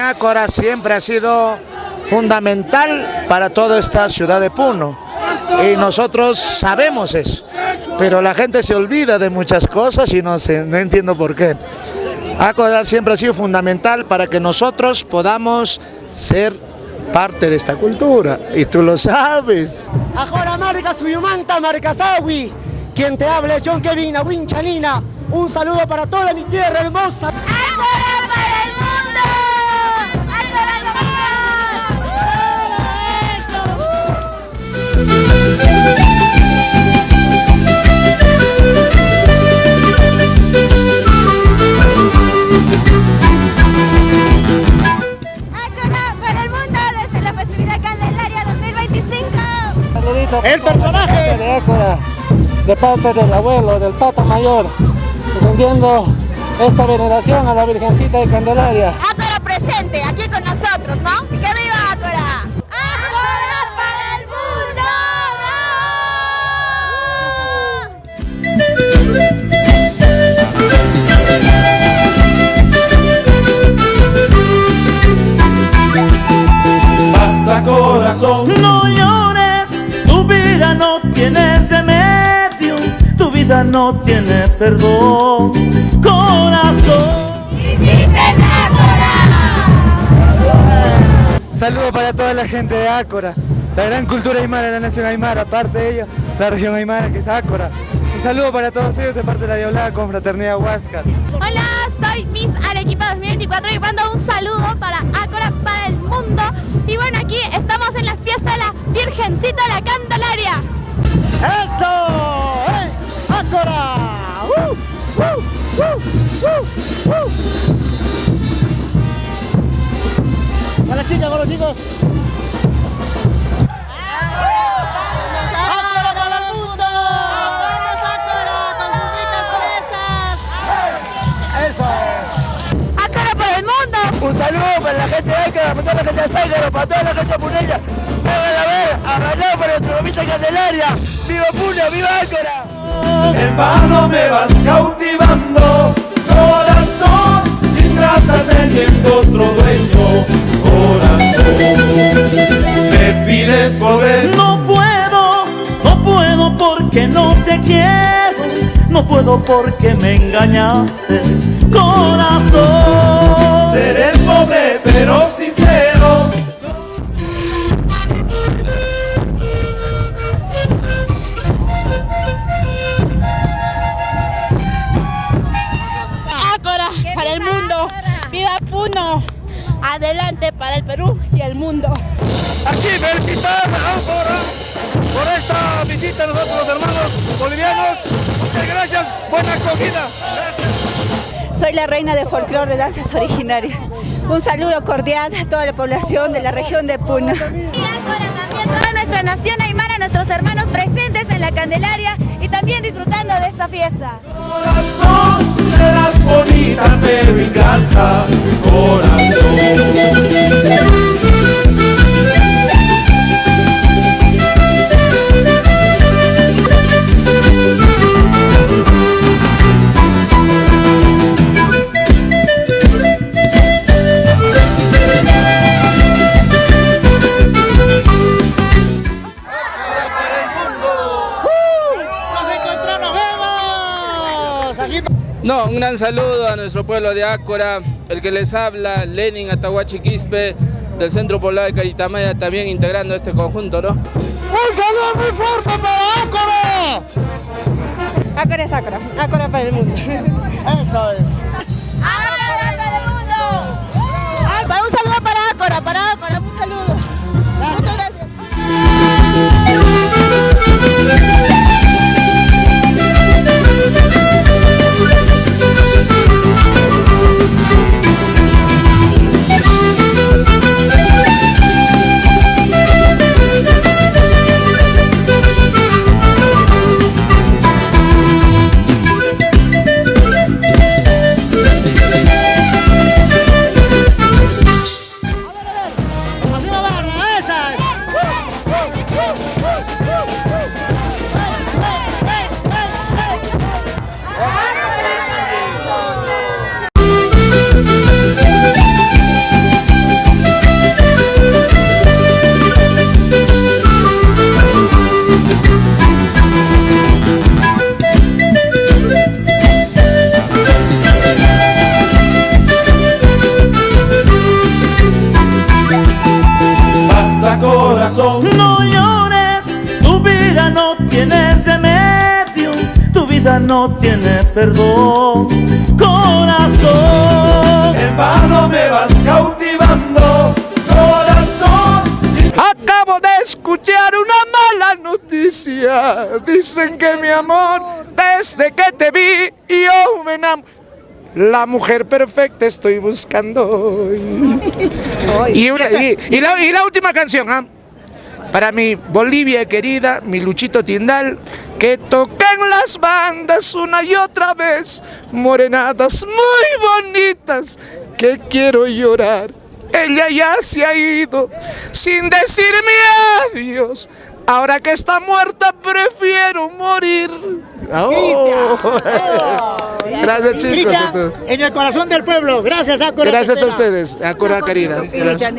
Ácora siempre ha sido fundamental para toda esta ciudad de Puno. Y nosotros sabemos eso, pero la gente se olvida de muchas cosas y no entiendo por qué. Ácora siempre ha sido fundamental para que nosotros podamos ser parte de esta cultura, y tú lo sabes. Ahora marca Suyumanta, marca Sawi. Quien te habla es John Kevin Aguinchanina. Un saludo para toda mi tierra hermosa. ¡Ácora para el mundo! ¡Ácora para el mundo desde la festividad Candelaria 2025. El personaje de Ácora, de parte del abuelo, del Papa Mayor, encendiendo esta veneración a la Virgencita de Candelaria. Ácora presente, aquí con nosotros, ¿no? ¡Y que viva Ácora! ¡Ácora para el mundo! Basta, corazón, no llores, tu vida no tiene remedio, tu vida no tiene perdón, corazón. Saludo para toda la gente de Ácora, la gran cultura aymara de la nación aymara, aparte de ello, la región aymara que es Ácora. Un saludo para todos ellos de parte de la Diablada Confraternidad Huáscar. Hola, soy Miss Arequipa 2024 y mando un saludo para Ácora para el mundo. Y bueno, aquí estamos en la fiesta de la Virgencita de la Candelaria. ¡Eso! ¡Hey! ¡Ácora! Con las chicas, con los chicos. ¡Ácora para el mundo! ¡Vamos Ácora con sus ricas fresas! ¡Eso es! ¡Ácora para el mundo! Un saludo para la gente de Ácora, para toda la gente de Sáigaro, para toda la gente puneña. Vengan a ver, a bailar para nuestra mamita Candelaria. ¡Viva Puno, viva Ácora! en vano me vas cautivando, corazón, ingrata teniendo otro dueño, corazón, me pides volver. No puedo porque no te quiero, no puedo porque me engañaste, corazón. Seré pobre pero sincero. Ácora para el mundo. ¡Viva Puno! Adelante para el Perú y el mundo. Aquí felicitar a Ácora por esta visita a nosotros los hermanos bolivianos. Muchas gracias, buena acogida. Soy la reina de folclore de danzas originarias. Un saludo cordial a toda la población de la región de Puno. Toda nuestra nación aymara, nuestros hermanos presentes en la Candelaria y también disfrutando de esta fiesta. Corazón, serás bonita pero ingrata, corazón. No, un gran saludo a nuestro pueblo de Ácora, el que les habla, Lenin Atahuachi Quispe, del Centro Poblado de Caritamaya, también integrando este conjunto, ¿no? ¡Un saludo muy fuerte para Ácora! Ácora es Ácora, Ácora para el mundo. Eso es. ¡Ácora para el mundo! Un saludo para Ácora, un saludo. Muchas gracias. corazón. No llores, tu vida no tiene remedio, tu vida no tiene perdón, corazón. En vano me vas cautivando, corazón. Acabo de escuchar una mala noticia. Dicen que mi amor, desde que te vi, yo me enamoré. La mujer perfecta estoy buscando. Y la última canción, ¿ah? Para mi Bolivia querida, mi Luchito Tindal, que toquen las bandas una y otra vez, morenadas muy bonitas, que quiero llorar. Ella ya se ha ido sin decirme adiós. Ahora que está muerta prefiero morir. Oh. Gracias, chicos. Cristian, en el corazón del pueblo. Gracias, Ácora. Gracias a ustedes, Ácora querida. Gracias.